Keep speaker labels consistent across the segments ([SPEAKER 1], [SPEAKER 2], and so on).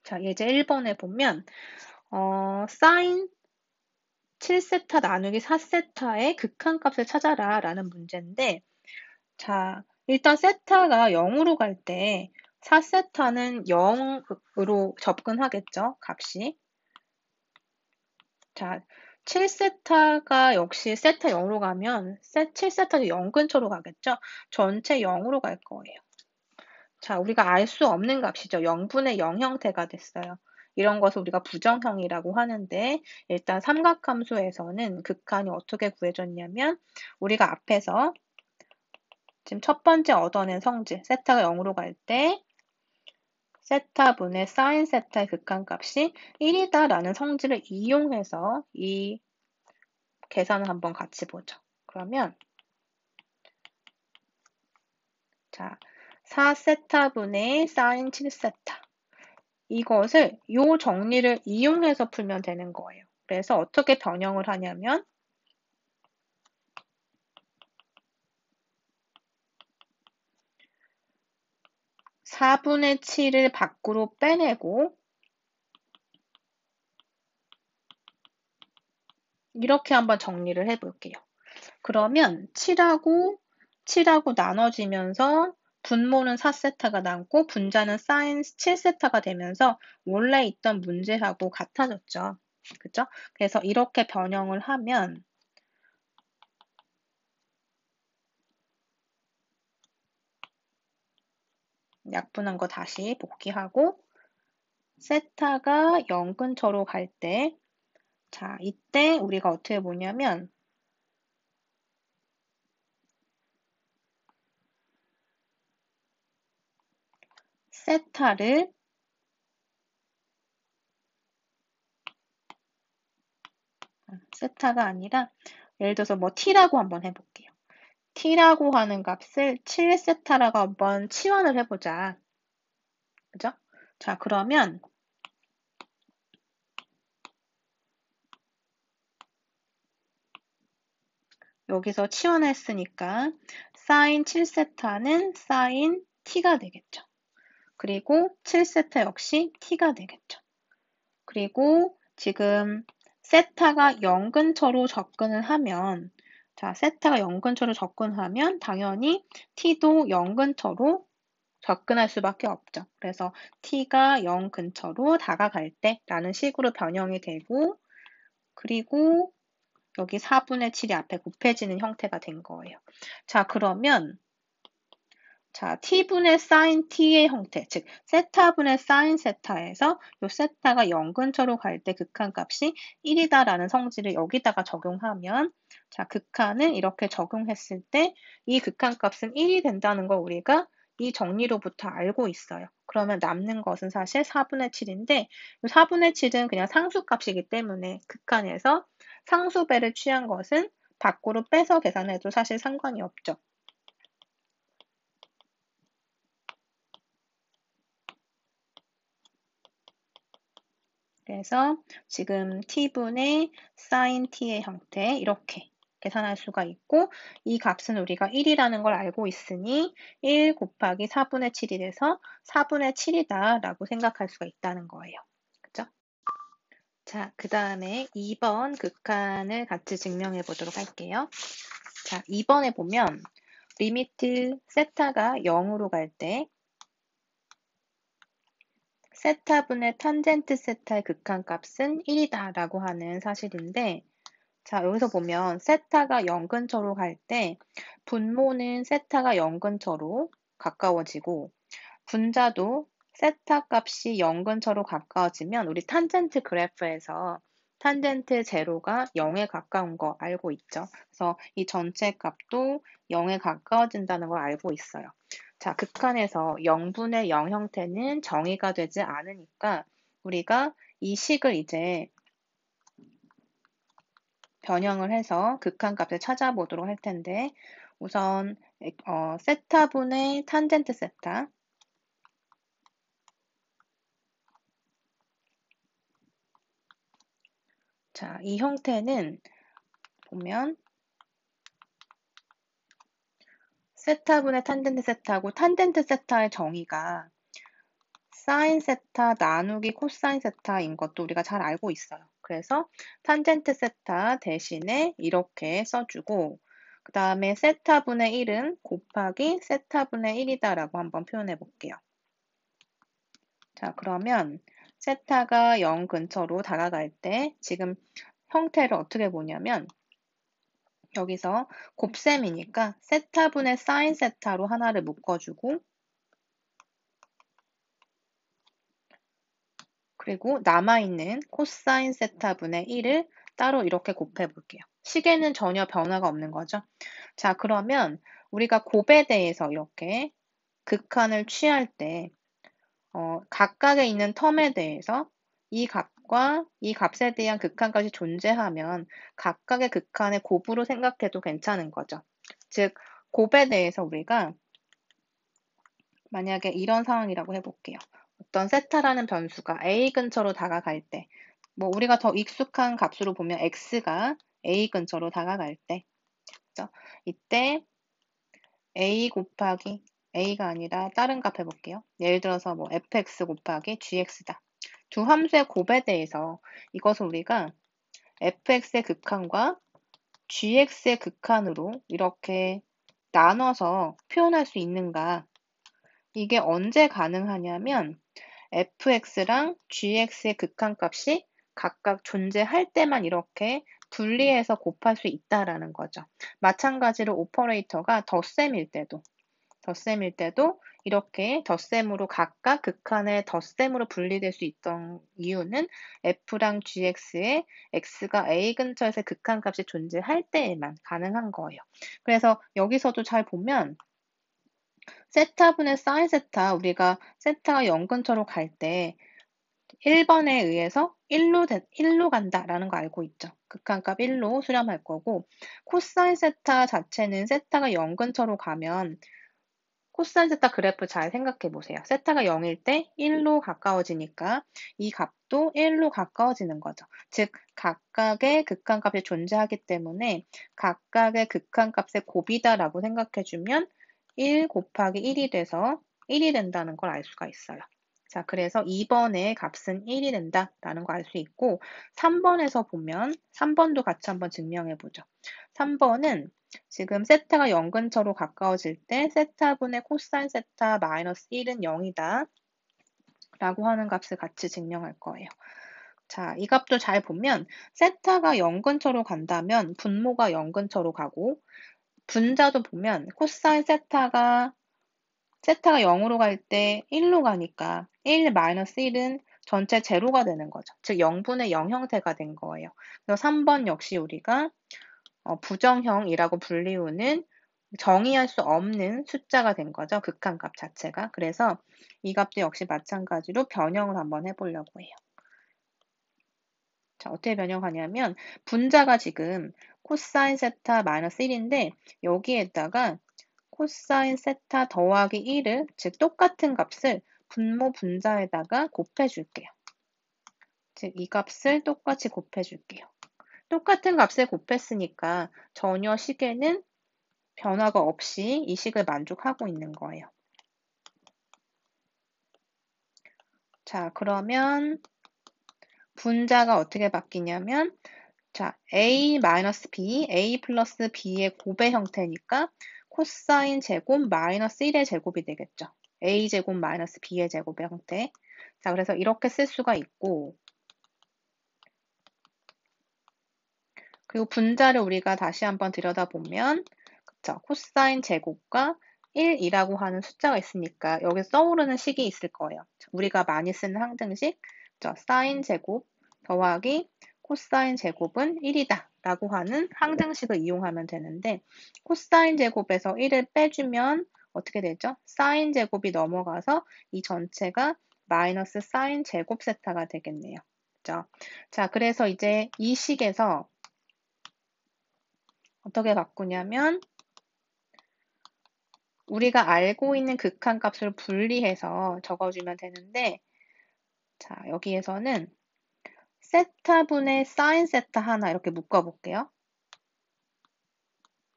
[SPEAKER 1] 자, 예제 1번에 보면 사인 7세타 나누기 4세타의 극한값을 찾아라 라는 문제인데, 자, 일단 세타가 0으로 갈 때 4세타는 0으로 접근하겠죠, 값이. 자, 7세타가 역시 세타 0으로 가면 7세타도 0 근처로 가겠죠? 전체 0으로 갈 거예요. 자, 우리가 알 수 없는 값이죠. 0분의 0 형태가 됐어요. 이런 것을 우리가 부정형이라고 하는데, 일단 삼각함수에서는 극한이 어떻게 구해졌냐면, 우리가 앞에서 지금 첫 번째 얻어낸 성질, 세타가 0으로 갈 때 세타분의 사인 세타의 극한값이 1이다라는 성질을 이용해서 이 계산을 한번 같이 보죠. 그러면 자, 4세타분의 사인 7세타, 이것을 요 정리를 이용해서 풀면 되는 거예요. 그래서 어떻게 변형을 하냐면 4분의 7을 밖으로 빼내고 이렇게 한번 정리를 해볼게요. 그러면 7하고 나눠지면서 분모는 4세타가 남고 분자는 사인 7세타가 되면서 원래 있던 문제하고 같아졌죠. 그죠? 그래서 이렇게 변형을 하면 약분한 거 다시 복귀하고 세타가 0 근처로 갈 때, 자, 이때 우리가 어떻게 보냐면 세타를 세타가 아니라 예를 들어서 뭐 t라고 한번 해볼게요. t라고 하는 값을 7세타라고 한번 치환을 해보자. 그죠? 자, 그러면 여기서 치환했으니까 사인 7세타는 사인 t가 되겠죠. 그리고 7세타 역시 t가 되겠죠. 그리고 지금 세타가 0 근처로 접근을 하면, 자, 세타가 0 근처로 접근하면 당연히 t도 0 근처로 접근할 수밖에 없죠. 그래서 t가 0 근처로 다가갈 때 라는 식으로 변형이 되고, 그리고 여기 4분의 7이 앞에 곱해지는 형태가 된 거예요. 자, 그러면 자, t분의 사인 t의 형태, 즉 세타분의 사인 세타에서 이 세타가 0 근처로 갈 때 극한값이 1이다라는 성질을 여기다가 적용하면, 자, 극한을 이렇게 적용했을 때 이 극한값은 1이 된다는 걸 우리가 이 정리로부터 알고 있어요. 그러면 남는 것은 사실 4분의 7인데, 이 4분의 7은 그냥 상수값이기 때문에 극한에서 상수배를 취한 것은 밖으로 빼서 계산해도 사실 상관이 없죠. 그래서 지금 t분의 sin t의 형태 이렇게 계산할 수가 있고, 이 값은 우리가 1이라는 걸 알고 있으니 1 곱하기 4분의 7이 돼서 4분의 7이다 라고 생각할 수가 있다는 거예요. 그죠? 자, 그 다음에 2번 극한을 같이 증명해 보도록 할게요. 자, 2번에 보면 리미트 세타가 0으로 갈 때 세타분의 탄젠트 세타의 극한값은 1이다 라고 하는 사실인데, 자, 여기서 보면 세타가 0 근처로 갈 때 분모는 세타가 0 근처로 가까워지고 분자도 세타 값이 0 근처로 가까워지면 우리 탄젠트 그래프에서 탄젠트 제로가 0에 가까운 거 알고 있죠. 그래서 이 전체 값도 0에 가까워진다는 걸 알고 있어요. 자, 극한에서 0분의 0 형태는 정의가 되지 않으니까 우리가 이 식을 이제 변형을 해서 극한값을 찾아보도록 할 텐데, 우선 세타분의 탄젠트 세타, 자, 이 형태는 보면 세타분의 탄젠트 세타하고 탄젠트 세타의 정의가 사인 세타 나누기 코사인 세타인 것도 우리가 잘 알고 있어요. 그래서 탄젠트 세타 대신에 이렇게 써주고 그 다음에 세타분의 1은 곱하기 세타분의 1이다라고 한번 표현해 볼게요. 자, 그러면 세타가 0 근처로 다가갈 때 지금 형태를 어떻게 보냐면 여기서 곱셈이니까 세타분의 사인 세타로 하나를 묶어주고 그리고 남아있는 코사인 세타분의 1을 따로 이렇게 곱해 볼게요. 식에는 전혀 변화가 없는 거죠. 자, 그러면 우리가 곱에 대해서 이렇게 극한을 취할 때 각각에 있는 텀에 대해서 이 값과 이 값에 대한 극한까지 존재하면 각각의 극한의 곱으로 생각해도 괜찮은 거죠. 즉, 곱에 대해서 우리가 만약에 이런 상황이라고 해볼게요. 어떤 세타라는 변수가 a 근처로 다가갈 때, 뭐 우리가 더 익숙한 값으로 보면 x가 a 근처로 다가갈 때, 그죠? 이때 a 곱하기 a가 아니라 다른 값 해볼게요. 예를 들어서 뭐 fx 곱하기 gx다. 두 함수의 곱에 대해서 이것을 우리가 fx의 극한과 gx의 극한으로 이렇게 나눠서 표현할 수 있는가? 이게 언제 가능하냐면 fx랑 gx의 극한값이 각각 존재할 때만 이렇게 분리해서 곱할 수 있다라는 거죠. 마찬가지로 오퍼레이터가 덧셈일 때도 이렇게 덧셈으로 각각 극한의 덧셈으로 분리될 수 있던 이유는 f랑 gx의 x가 a 근처에서 극한값이 존재할 때에만 가능한 거예요. 그래서 여기서도 잘 보면 세타분의 사인 세타, 우리가 세타가 0 근처로 갈 때 1번에 의해서 1로 간다라는 거 알고 있죠. 극한값 1로 수렴할 거고 코사인 세타 자체는 세타가 0 근처로 가면 코사인 세타 그래프 잘 생각해 보세요. 세타가 0일 때 1로 가까워지니까 이 값도 1로 가까워지는 거죠. 즉 각각의 극한값이 존재하기 때문에 각각의 극한값의 곱이다라고 생각해주면 1 곱하기 1이 돼서 1이 된다는 걸 알 수가 있어요. 자, 그래서 2번의 값은 1이 된다라는 거 알 수 있고 3번에서 보면 3번도 같이 한번 증명해 보죠. 3번은 지금 세타가 0 근처로 가까워질 때 세타분의 코사인 세타 마이너스 1은 0이다 라고 하는 값을 같이 증명할 거예요. 자, 이 값도 잘 보면 세타가 0 근처로 간다면 분모가 0 근처로 가고 분자도 보면 코사인 세타가 0으로 갈 때 1로 가니까 1 마이너스 1은 전체 제로가 되는 거죠. 즉 0분의 0 형태가 된 거예요. 그래서 3번 역시 우리가 부정형이라고 불리우는 정의할 수 없는 숫자가 된 거죠. 극한값 자체가. 그래서 이 값도 역시 마찬가지로 변형을 한번 해보려고 해요. 자, 어떻게 변형하냐면 분자가 지금 코사인 세타 마이너스 1인데 여기에다가 코사인 세타 더하기 1을 즉 똑같은 값을 분모 분자에다가 곱해줄게요. 즉 이 값을 똑같이 곱해줄게요. 똑같은 값을 곱했으니까 전혀 식에는 변화가 없이 이 식을 만족하고 있는 거예요. 자, 그러면 분자가 어떻게 바뀌냐면 자, a-b, a 플러스 b의 곱의 형태니까 코사인 제곱 마이너스 1의 제곱이 되겠죠. a 제곱 마이너스 b의 제곱의 형태. 자, 그래서 이렇게 쓸 수가 있고 그리고 분자를 우리가 다시 한번 들여다보면 그쵸? 코사인 제곱과 1이라고 하는 숫자가 있으니까 여기 떠오르는 식이 있을 거예요. 우리가 많이 쓰는 항등식 그쵸? 사인 제곱 더하기 코사인 제곱은 1이다 라고 하는 항등식을 이용하면 되는데 코사인 제곱에서 1을 빼주면 어떻게 되죠? 사인 제곱이 넘어가서 이 전체가 마이너스 사인 제곱 세타가 되겠네요. 그죠? 자, 그래서 이제 이 식에서 어떻게 바꾸냐면 우리가 알고 있는 극한값을 분리해서 적어주면 되는데 자, 여기에서는 세타분의 사인 세타 하나 이렇게 묶어볼게요.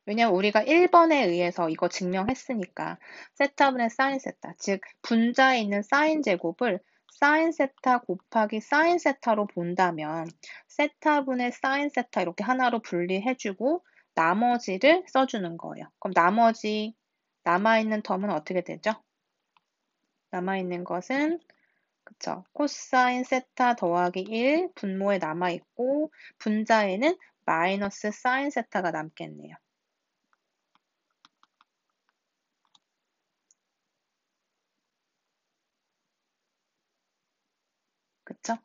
[SPEAKER 1] 왜냐면 우리가 1번에 의해서 이거 증명했으니까 세타분의 사인 세타, 즉 분자에 있는 사인 제곱을 사인 세타 곱하기 사인 세타로 본다면 세타분의 사인 세타 이렇게 하나로 분리해주고 나머지를 써주는 거예요. 그럼 나머지 남아있는 텀은 어떻게 되죠? 남아있는 것은 그쵸. 코사인 세타 더하기 1 분모에 남아있고 분자에는 마이너스 사인 세타가 남겠네요. 그쵸?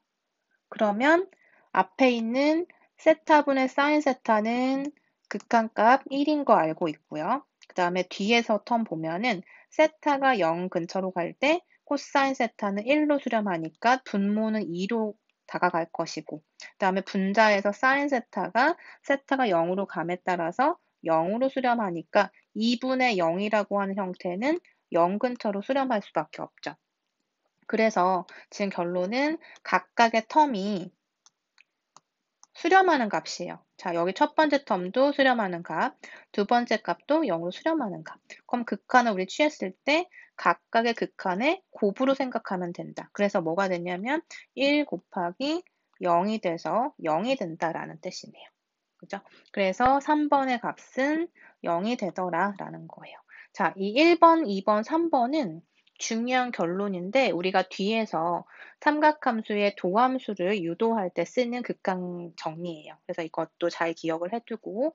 [SPEAKER 1] 그러면 앞에 있는 세타분의 사인 세타는 극한값 1인 거 알고 있고요. 그 다음에 뒤에서 텀 보면은 세타가 0 근처로 갈 때 코사인 세타는 1로 수렴하니까 분모는 2로 다가갈 것이고 그 다음에 분자에서 사인 세타가 0으로 감에 따라서 0으로 수렴하니까 2분의 0이라고 하는 형태는 0 근처로 수렴할 수밖에 없죠. 그래서 지금 결론은 각각의 텀이 수렴하는 값이에요. 자, 여기 첫 번째 텀도 수렴하는 값, 두 번째 값도 0으로 수렴하는 값. 그럼 극한을 우리 취했을 때 각각의 극한에 곱으로 생각하면 된다. 그래서 뭐가 되냐면 1 곱하기 0이 돼서 0이 된다라는 뜻이네요. 그죠? 그래서 3번의 값은 0이 되더라라는 거예요. 자, 이 1번, 2번, 3번은 중요한 결론인데 우리가 뒤에서 삼각함수의 도함수를 유도할 때 쓰는 극강 정리예요. 그래서 이것도 잘 기억을 해두고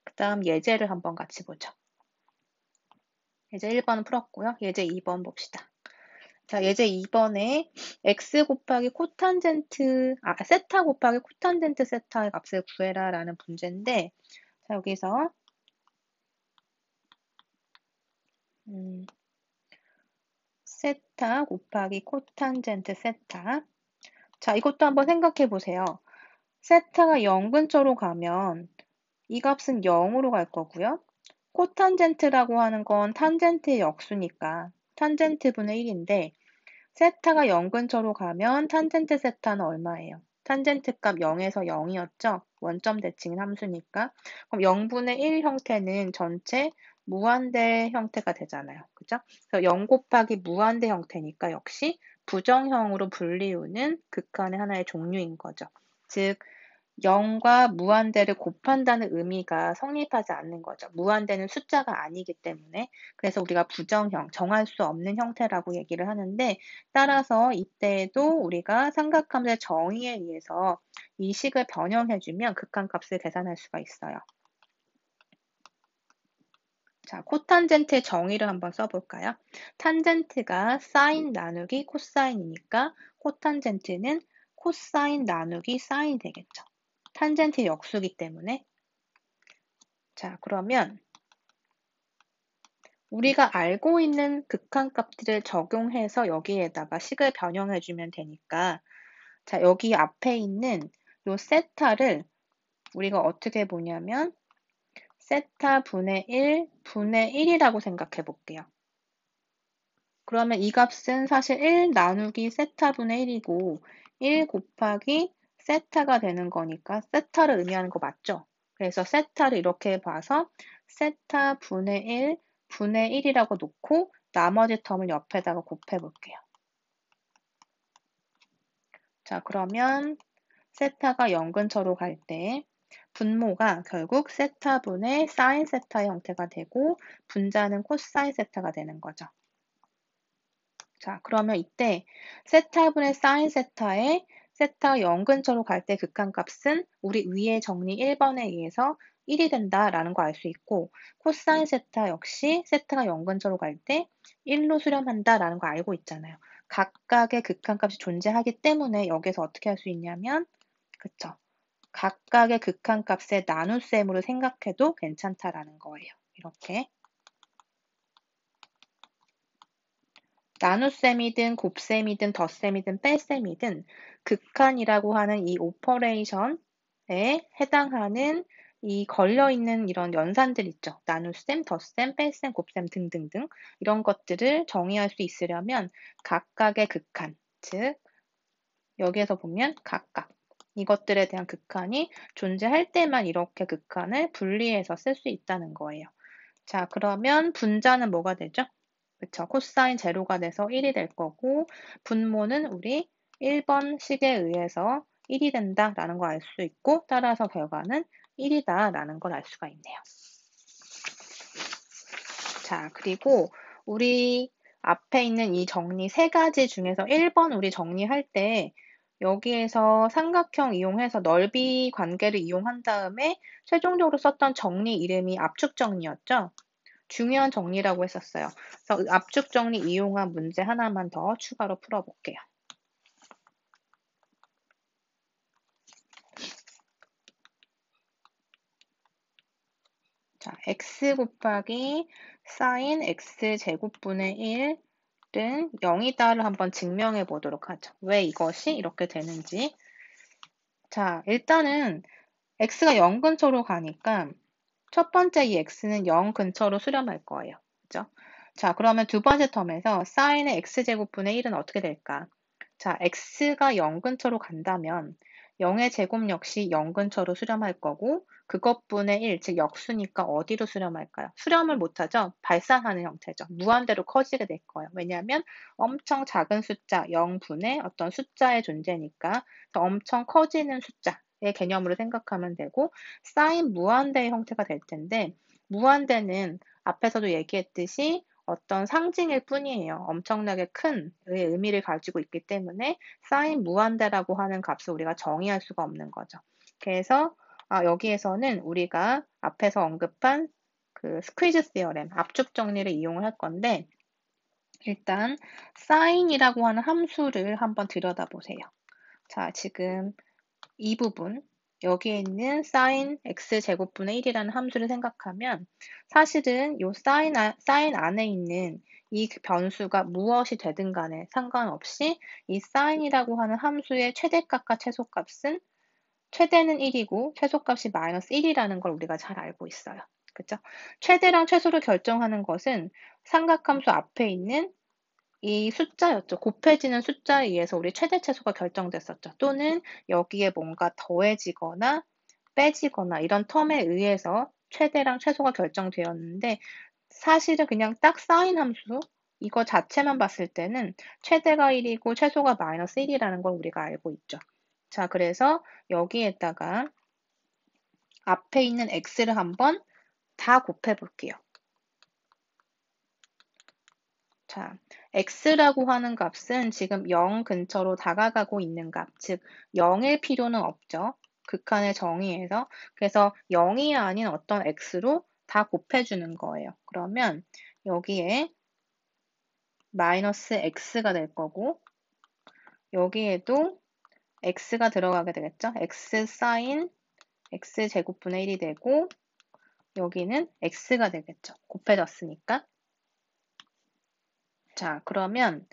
[SPEAKER 1] 그 다음 예제를 한번 같이 보죠. 예제 1번 풀었고요. 예제 2번 봅시다. 자, 예제 2번에 x 곱하기 코탄젠트, 세타 곱하기 코탄젠트 세타의 값을 구해라 라는 문제인데 자, 여기서 세타 곱하기 코탄젠트 세타. 자, 이것도 한번 생각해 보세요. 세타가 0 근처로 가면 이 값은 0으로 갈 거고요. 코탄젠트라고 하는 건 탄젠트의 역수니까 탄젠트분의 1인데 세타가 0 근처로 가면 탄젠트 세타는 얼마예요? 탄젠트 값 0에서 0이었죠? 원점 대칭인 함수니까. 그럼 0분의 1 형태는 전체 무한대 형태가 되잖아요. 그죠? 그래서 0 곱하기 무한대 형태니까 역시 부정형으로 분리우는 극한의 하나의 종류인 거죠. 즉 0과 무한대를 곱한다는 의미가 성립하지 않는 거죠. 무한대는 숫자가 아니기 때문에. 그래서 우리가 부정형, 정할 수 없는 형태라고 얘기를 하는데 따라서 이때에도 우리가 삼각함수의 정의에 의해서 이 식을 변형해주면 극한값을 계산할 수가 있어요. 자, 코탄젠트의 정의를 한번 써볼까요? 탄젠트가 사인 나누기 코사인이니까 코탄젠트는 코사인 나누기 사인 되겠죠. 탄젠트 역수기 때문에. 자, 그러면 우리가 알고 있는 극한값들을 적용해서 여기에다가 식을 변형해주면 되니까 자, 여기 앞에 있는 요 세타를 우리가 어떻게 보냐면 세타 분의 1 분의 1이라고 생각해 볼게요. 그러면 이 값은 사실 1 나누기 세타 분의 1이고 1 곱하기 세타가 되는 거니까 세타를 의미하는 거 맞죠? 그래서 세타를 이렇게 봐서 세타 분의 1 분의 1이라고 놓고 나머지 텀을 옆에다가 곱해 볼게요. 자, 그러면 세타가 0 근처로 갈 때 분모가 결국 세타분의 사인 세타 형태가 되고 분자는 코사인 세타가 되는 거죠. 자, 그러면 이때 세타분의 사인 세타에 세타 0 근처로 갈 때 극한값은 우리 위의 정리 1번에 의해서 1이 된다라는 거 알 수 있고 코사인 세타 역시 세타가 0 근처로 갈 때 1로 수렴한다라는 거 알고 있잖아요. 각각의 극한값이 존재하기 때문에 여기서 어떻게 할 수 있냐면 그쵸. 각각의 극한값의 나눗셈으로 생각해도 괜찮다라는 거예요. 이렇게. 나눗셈이든 곱셈이든 덧셈이든 뺄셈이든 극한이라고 하는 이 오퍼레이션에 해당하는 이 걸려있는 이런 연산들 있죠. 나눗셈, 덧셈, 뺄셈, 곱셈 등등등 이런 것들을 정의할 수 있으려면 각각의 극한, 즉 여기에서 보면 각각 이것들에 대한 극한이 존재할 때만 이렇게 극한을 분리해서 쓸 수 있다는 거예요. 자, 그러면 분자는 뭐가 되죠? 그쵸. 코사인 제로가 돼서 1이 될 거고, 분모는 우리 1번 식에 의해서 1이 된다라는 걸 알 수 있고, 따라서 결과는 1이다라는 걸 알 수가 있네요. 자, 그리고 우리 앞에 있는 이 정리 세 가지 중에서 1번 우리 정리할 때 여기에서 삼각형 이용해서 넓이 관계를 이용한 다음에 최종적으로 썼던 정리 이름이 압축 정리였죠? 중요한 정리라고 했었어요. 그래서 압축 정리 이용한 문제 하나만 더 추가로 풀어볼게요. 자, x 곱하기 사인 x 제곱분의 1은 0이다를 한번 증명해 보도록 하죠. 왜 이것이 이렇게 되는지. 자, 일단은 x가 0 근처로 가니까 첫 번째 이 x는 0 근처로 수렴할 거예요. 그죠? 자, 그러면 두 번째 텀에서 사인의 x제곱분의 1은 어떻게 될까? 자, x가 0 근처로 간다면 0의 제곱 역시 0 근처로 수렴할 거고 그것분의 1, 즉 역수니까 어디로 수렴할까요? 수렴을 못하죠? 발산하는 형태죠. 무한대로 커지게 될 거예요. 왜냐하면 엄청 작은 숫자, 0분의 어떤 숫자의 존재니까 엄청 커지는 숫자의 개념으로 생각하면 되고 사인 무한대의 형태가 될 텐데 무한대는 앞에서도 얘기했듯이 어떤 상징일 뿐이에요. 엄청나게 큰 의미를 가지고 있기 때문에 사인 무한대라고 하는 값을 우리가 정의할 수가 없는 거죠. 그래서 여기에서는 우리가 앞에서 언급한 그 스퀴즈 시어렘, 압축 정리를 이용을 할 건데 일단 사인이라고 하는 함수를 한번 들여다보세요. 자, 지금 이 부분 여기에 있는 sin x제곱분의 1이라는 함수를 생각하면 사실은 이 사인 안에 있는 이 변수가 무엇이 되든 간에 상관없이 이 sign이라고 하는 함수의 최대값과 최소값은 최대는 1이고 최소값이 마이너스 1이라는 걸 우리가 잘 알고 있어요. 그죠? 최대랑 최소를 결정하는 것은 삼각함수 앞에 있는 이 숫자였죠. 곱해지는 숫자에 의해서 우리 최대 최소가 결정됐었죠. 또는 여기에 뭔가 더해지거나 빼지거나 이런 텀에 의해서 최대랑 최소가 결정되었는데 사실은 그냥 딱 사인 함수 이거 자체만 봤을 때는 최대가 1이고 최소가 마이너스 1이라는 걸 우리가 알고 있죠. 자, 그래서 여기에다가 앞에 있는 x를 한번 다 곱해 볼게요. 자, x라고 하는 값은 지금 0 근처로 다가가고 있는 값, 즉 0일 필요는 없죠. 극한의 정의에서. 그래서 0이 아닌 어떤 x로 다 곱해주는 거예요. 그러면 여기에 마이너스 x가 될 거고 여기에도 x가 들어가게 되겠죠. x 사인 x 제곱분의 1이 되고 여기는 x가 되겠죠. 곱해졌으니까. 자, 그러면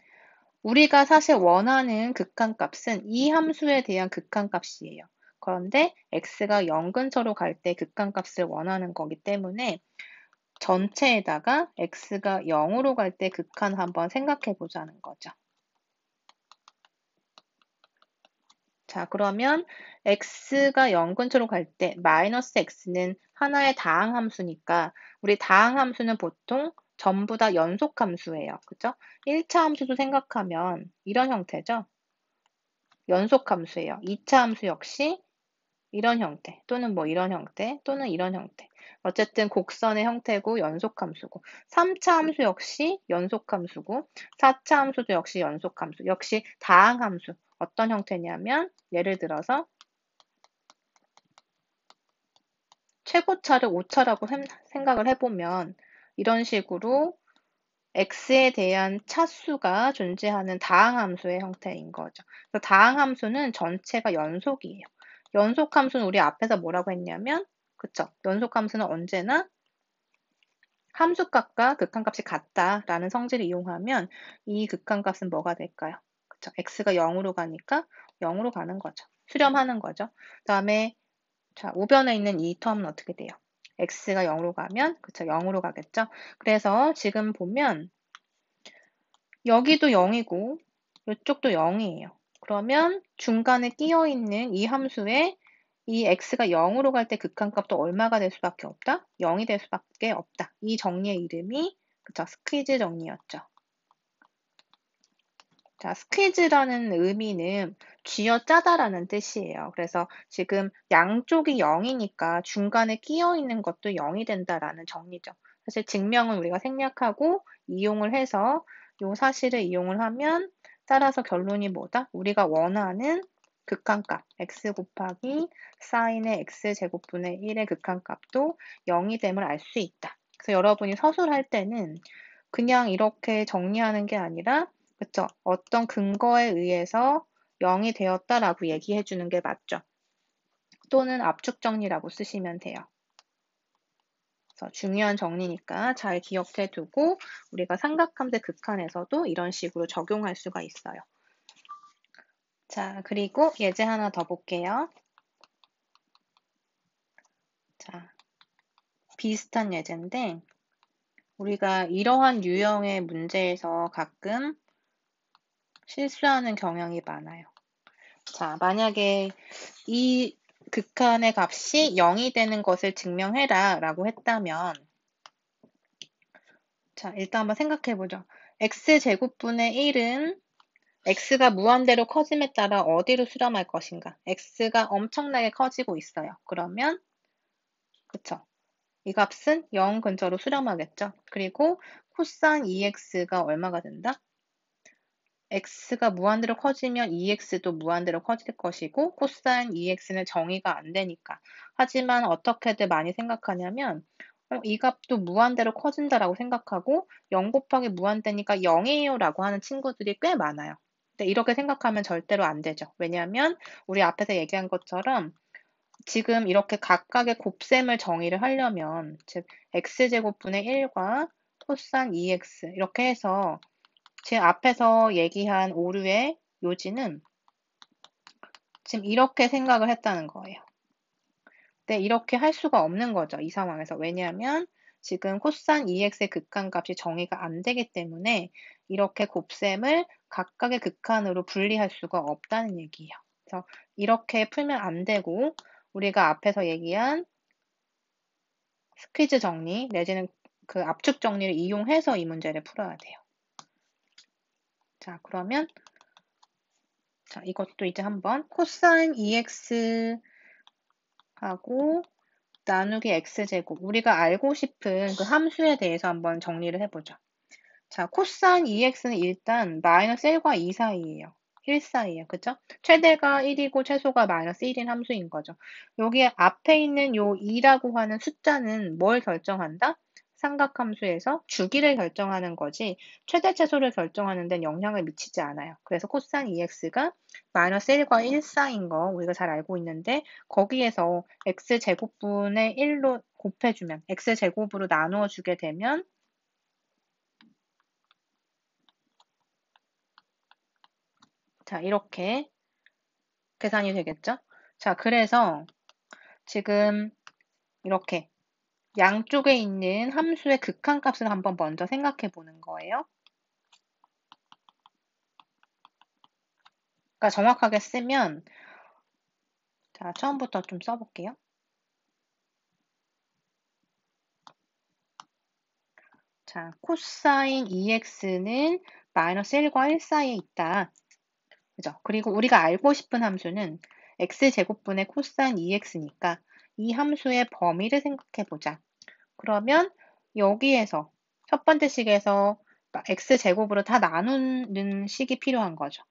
[SPEAKER 1] 우리가 사실 원하는 극한값은 이 함수에 대한 극한값이에요. 그런데 x가 0 근처로 갈 때 극한값을 원하는 거기 때문에 전체에다가 x가 0으로 갈 때 극한 한번 생각해 보자는 거죠. 자, 그러면 x가 0 근처로 갈 때 마이너스 x는 하나의 다항함수니까 우리 다항함수는 보통 전부 다 연속함수예요. 그죠? 1차 함수도 생각하면 이런 형태죠. 연속함수예요. 2차 함수 역시 이런 형태 또는 뭐 이런 형태 또는 이런 형태. 어쨌든 곡선의 형태고 연속함수고 3차 함수 역시 연속함수고 4차 함수도 역시 연속함수. 역시 다항함수. 어떤 형태냐면 예를 들어서 최고차를 5차라고 생각을 해보면 이런 식으로 x에 대한 차수가 존재하는 다항함수의 형태인 거죠. 그래서 다항함수는 전체가 연속이에요. 연속함수는 우리 앞에서 뭐라고 했냐면 그쵸? 연속함수는 언제나 함수값과 극한값이 같다라는 성질을 이용하면 이 극한값은 뭐가 될까요? 그쵸? x가 0으로 가니까 0으로 가는 거죠. 수렴하는 거죠. 그 다음에 자, 우변에 있는 이 텀은 어떻게 돼요? x가 0으로 가면 그쵸? 0으로 가겠죠? 그래서 지금 보면 여기도 0이고 이쪽도 0이에요. 그러면 중간에 끼어있는 이 함수에 이 x가 0으로 갈 때 극한값도 얼마가 될 수밖에 없다? 0이 될 수밖에 없다. 이 정리의 이름이 그쵸, 스퀴즈 정리였죠. 자, 스퀴즈라는 의미는 쥐어짜다라는 뜻이에요. 그래서 지금 양쪽이 0이니까 중간에 끼어 있는 것도 0이 된다라는 정리죠. 사실 증명은 우리가 생략하고 이용을 해서 이 사실을 이용을 하면 따라서 결론이 뭐다? 우리가 원하는 극한값 x 곱하기 사인의 x제곱분의 1의 극한값도 0이 됨을 알 수 있다. 그래서 여러분이 서술할 때는 그냥 이렇게 정리하는 게 아니라 그쵸? 어떤 근거에 의해서 0이 되었다라고 얘기해 주는 게 맞죠. 또는 압축 정리라고 쓰시면 돼요. 그래서 중요한 정리니까 잘 기억해 두고 우리가 삼각함수 극한에서도 이런 식으로 적용할 수가 있어요. 자, 그리고 예제 하나 더 볼게요. 자, 비슷한 예제인데 우리가 이러한 유형의 문제에서 가끔 실수하는 경향이 많아요. 자, 만약에 이 극한의 값이 0이 되는 것을 증명해라 라고 했다면 자, 일단 한번 생각해 보죠. x제곱분의 1은 x가 무한대로 커짐에 따라 어디로 수렴할 것인가? x가 엄청나게 커지고 있어요. 그러면 그쵸? 이 값은 0 근처로 수렴하겠죠. 그리고 코사인 2x가 얼마가 된다? x가 무한대로 커지면 2x도 무한대로 커질 것이고 코사인 2x는 정의가 안 되니까. 하지만 어떻게들 많이 생각하냐면 이 값도 무한대로 커진다라고 생각하고 0 곱하기 무한대니까 0이에요 라고 하는 친구들이 꽤 많아요. 근데 이렇게 생각하면 절대로 안 되죠. 왜냐하면 우리 앞에서 얘기한 것처럼 지금 이렇게 각각의 곱셈을 정의를 하려면 즉 x제곱분의 1과 코사인 2x 이렇게 해서 지금 앞에서 얘기한 오류의 요지는 지금 이렇게 생각을 했다는 거예요. 근데 이렇게 할 수가 없는 거죠. 이 상황에서. 왜냐하면 지금 코사인 2x의 극한값이 정의가 안 되기 때문에 이렇게 곱셈을 각각의 극한으로 분리할 수가 없다는 얘기예요. 그래서 이렇게 풀면 안 되고 우리가 앞에서 얘기한 스퀴즈 정리 내지는 그 압축 정리를 이용해서 이 문제를 풀어야 돼요. 자, 그러면 자, 이것도 이제 한번 코사인 2x 하고 나누기 x제곱 우리가 알고 싶은 그 함수에 대해서 한번 정리를 해보죠. 자, 코사인 2x는 일단 마이너스 1과 2 사이예요. 1 사이예요. 그죠? 최대가 1이고 최소가 마이너스 1인 함수인 거죠. 여기 앞에 있는 요 2라고 하는 숫자는 뭘 결정한다? 삼각함수에서 주기를 결정하는 거지 최대 최소를 결정하는 데는 영향을 미치지 않아요. 그래서 코사인 2x가 마이너스 1과 1 사이인 거 우리가 잘 알고 있는데 거기에서 x제곱분의 1로 곱해주면 x제곱으로 나누어 주게 되면 자, 이렇게 계산이 되겠죠? 자, 그래서 지금 이렇게 양쪽에 있는 함수의 극한값을 한번 먼저 생각해 보는 거예요. 그러니까 정확하게 쓰면 자, 처음부터 좀 써볼게요. 자, 코사인 2x는 마이너스 1과 1 사이에 있다. 그죠? 그리고 우리가 알고 싶은 함수는 x제곱분의 코사인 2x니까 이 함수의 범위를 생각해 보자. 그러면 여기에서 첫 번째 식에서 x제곱으로 다 나누는 식이 필요한 거죠.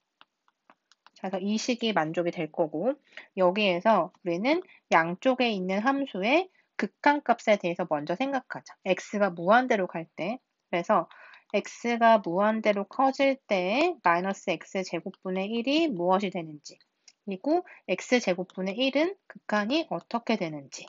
[SPEAKER 1] 그래서 이 식이 만족이 될 거고 여기에서 우리는 양쪽에 있는 함수의 극한값에 대해서 먼저 생각하자. x가 무한대로 갈 때. 그래서 x가 무한대로 커질 때 마이너스 x제곱분의 1이 무엇이 되는지 그리고 x제곱분의 1은 극한이 어떻게 되는지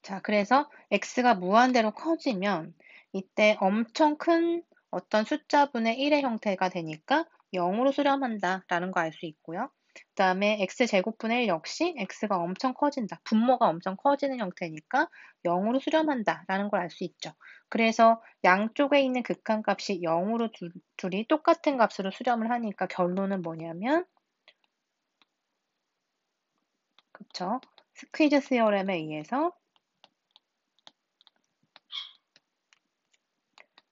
[SPEAKER 1] 자, 그래서 x가 무한대로 커지면 이때 엄청 큰 어떤 숫자분의 1의 형태가 되니까 0으로 수렴한다 라는 거 알 수 있고요. 그다음에 x제곱분의 1 역시 x가 엄청 커진다. 분모가 엄청 커지는 형태니까 0으로 수렴한다라는 걸 알 수 있죠. 그래서 양쪽에 있는 극한값이 0으로 둘이 똑같은 값으로 수렴을 하니까 결론은 뭐냐면 그쵸? 스퀴즈 스요렘에 의해서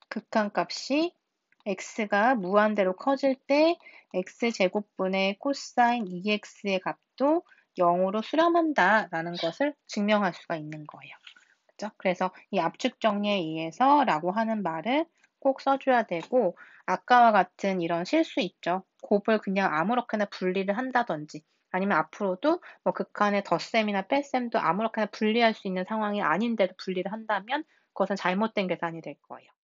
[SPEAKER 1] 극한값이 x가 무한대로 커질 때 x제곱분의 코사인 2x의 값도 0으로 수렴한다라는 것을 증명할 수가 있는 거예요. 그죠? 그래서 이 압축 정리에 의해서 라고 하는 말을 꼭 써줘야 되고 아까와 같은 이런 실수 있죠. 곱을 그냥 아무렇게나 분리를 한다든지 아니면 앞으로도 뭐 극한의 덧셈이나 뺄셈도 아무렇게나 분리할 수 있는 상황이 아닌데도 분리를 한다면 그것은 잘못된 계산이 될 거예요.